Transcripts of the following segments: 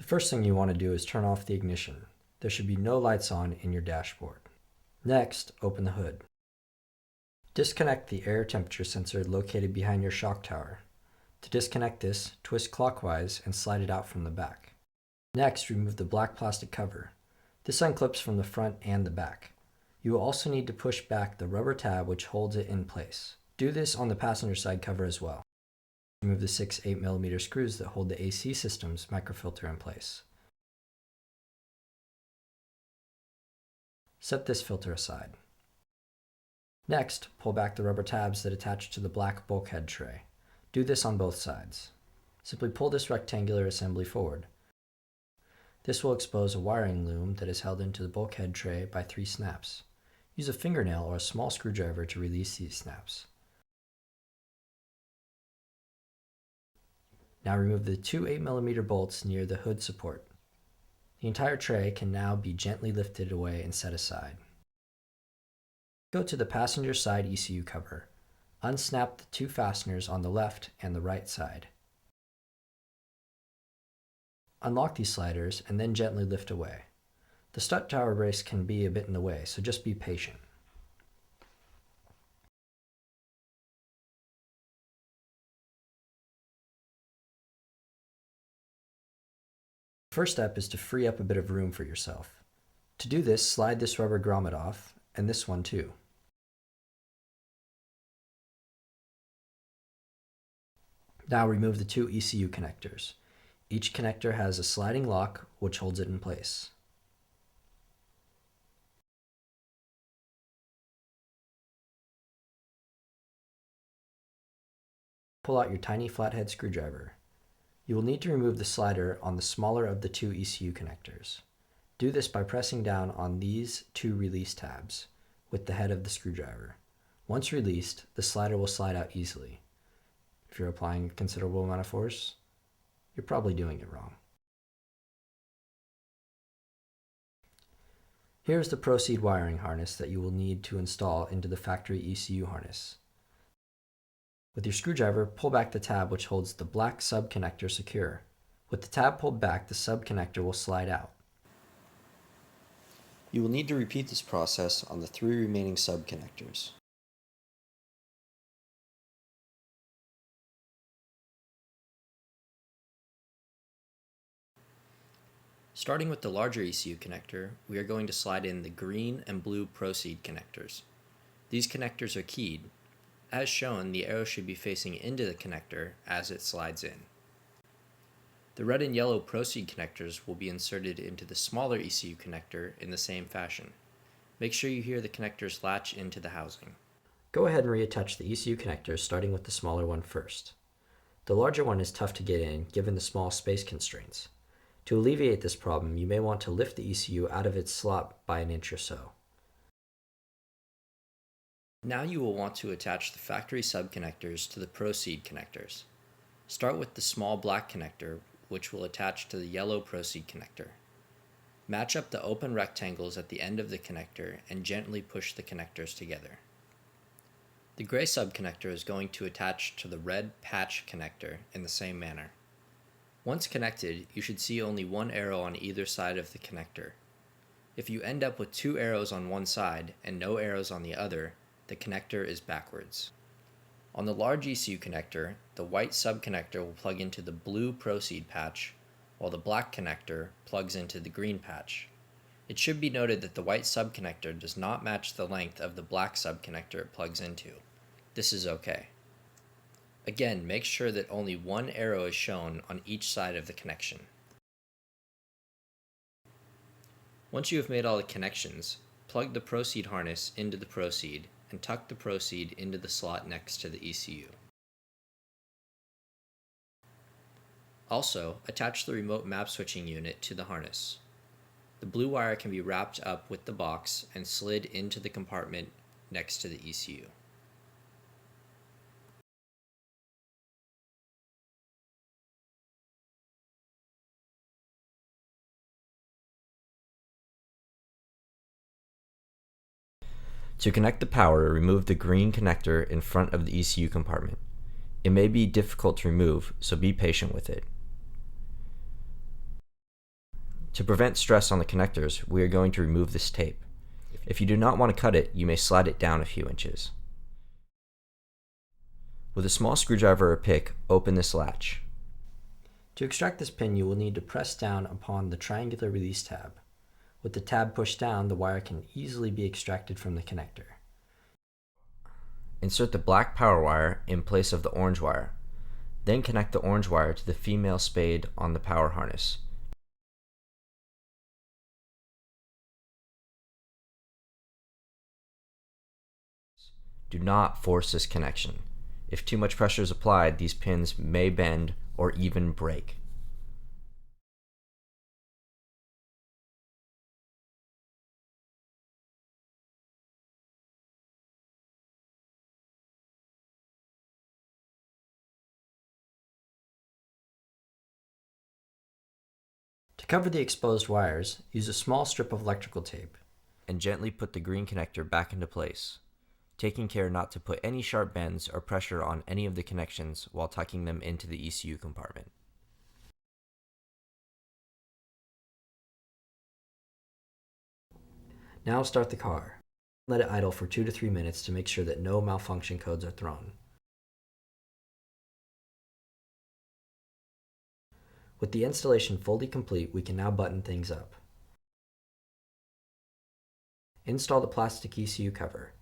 first thing you want to do is turn off the ignition. There should be no lights on in your dashboard. Next, open the hood. Disconnect the air temperature sensor located behind your shock tower. To disconnect this, twist clockwise and slide it out from the back. Next, remove the black plastic cover. This unclips from the front and the back. You will also need to push back the rubber tab which holds it in place. Do this on the passenger side cover as well. Remove the 6 8mm screws that hold the AC system's microfilter in place. Set this filter aside. Next, pull back the rubber tabs that attach to the black bulkhead tray. Do this on both sides. Simply pull this rectangular assembly forward. This will expose a wiring loom that is held into the bulkhead tray by 3 snaps. Use a fingernail or a small screwdriver to release these snaps. Now remove the 2 8mm bolts near the hood support. The entire tray can now be gently lifted away and set aside. Go to the passenger side ECU cover. Unsnap the 2 fasteners on the left and the right side. Unlock these sliders and then gently lift away. The strut tower brace can be a bit in the way, so just be patient. The first step is to free up a bit of room for yourself. To do this, slide this rubber grommet off, and this one too. Now remove the 2 ECU connectors. Each connector has a sliding lock which holds it in place. Pull out your tiny flathead screwdriver. You will need to remove the slider on the smaller of the 2 ECU connectors. Do this by pressing down on these 2 release tabs with the head of the screwdriver. Once released, the slider will slide out easily. If you're applying a considerable amount of force, you're probably doing it wrong. Here's the Procede wiring harness that you will need to install into the factory ECU harness. With your screwdriver, pull back the tab which holds the black sub-connector secure. With the tab pulled back, the sub-connector will slide out. You will need to repeat this process on the 3 remaining sub-connectors. Starting with the larger ECU connector, we are going to slide in the green and blue Procede connectors. These connectors are keyed. As shown, the arrow should be facing into the connector as it slides in. The red and yellow Procede connectors will be inserted into the smaller ECU connector in the same fashion. Make sure you hear the connectors latch into the housing. Go ahead and reattach the ECU connectors, starting with the smaller one first. The larger one is tough to get in given the small space constraints. To alleviate this problem, you may want to lift the ECU out of its slot by an inch or so. Now you will want to attach the factory sub-connectors to the Procede connectors. Start with the small black connector, which will attach to the yellow Procede connector. Match up the open rectangles at the end of the connector and gently push the connectors together. The gray sub-connector is going to attach to the red patch connector in the same manner. Once connected, you should see only 1 arrow on either side of the connector. If you end up with 2 arrows on one side and no arrows on the other, the connector is backwards. On the large ECU connector, the white sub-connector will plug into the blue Procede patch, while the black connector plugs into the green patch. It should be noted that the white sub-connector does not match the length of the black sub-connector it plugs into. This is okay. Again, make sure that only 1 arrow is shown on each side of the connection. Once you have made all the connections, plug the Procede harness into the Procede and tuck the Procede into the slot next to the ECU. Also, attach the remote map switching unit to the harness. The blue wire can be wrapped up with the box and slid into the compartment next to the ECU. To connect the power, remove the green connector in front of the ECU compartment. It may be difficult to remove, so be patient with it. To prevent stress on the connectors, we are going to remove this tape. If you do not want to cut it, you may slide it down a few inches. With a small screwdriver or pick, open this latch. To extract this pin, you will need to press down upon the triangular release tab. With the tab pushed down, the wire can easily be extracted from the connector. Insert the black power wire in place of the orange wire. Then connect the orange wire to the female spade on the power harness. Do not force this connection. If too much pressure is applied, these pins may bend or even break. To cover the exposed wires, use a small strip of electrical tape and gently put the green connector back into place, taking care not to put any sharp bends or pressure on any of the connections while tucking them into the ECU compartment. Now start the car. Let it idle for 2 to 3 minutes to make sure that no malfunction codes are thrown. With the installation fully complete, we can now button things up. Install the plastic ECU cover.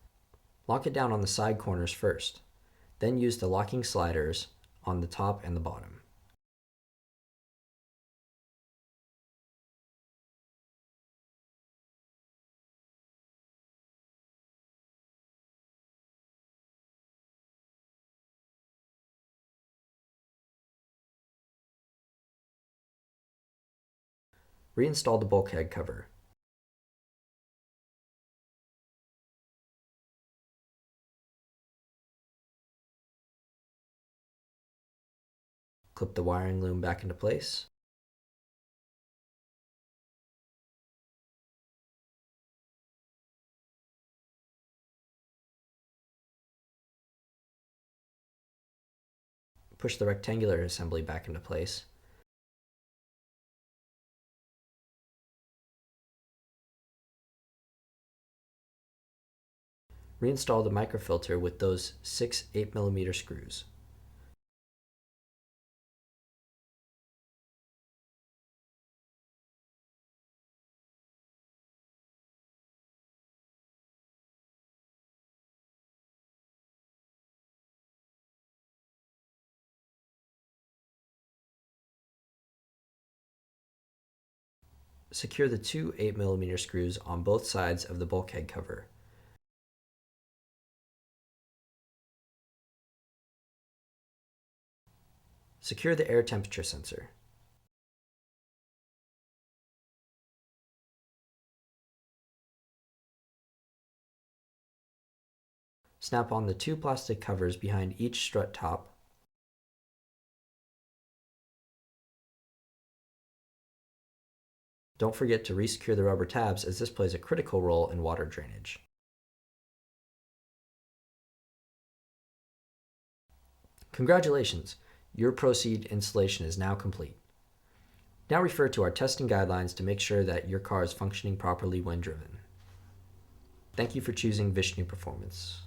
Lock it down on the side corners first, then use the locking sliders on the top and the bottom. Reinstall the bulkhead cover. Clip the wiring loom back into place. Push the rectangular assembly back into place. Reinstall the microfilter with those 6 8mm screws. Secure the 2 8mm screws on both sides of the bulkhead cover. Secure the air temperature sensor. Snap on the 2 plastic covers behind each strut top. Don't forget to resecure the rubber tabs, as this plays a critical role in water drainage. Congratulations! Your Procede installation is now complete. Now refer to our testing guidelines to make sure that your car is functioning properly when driven. Thank you for choosing Vishnu Performance.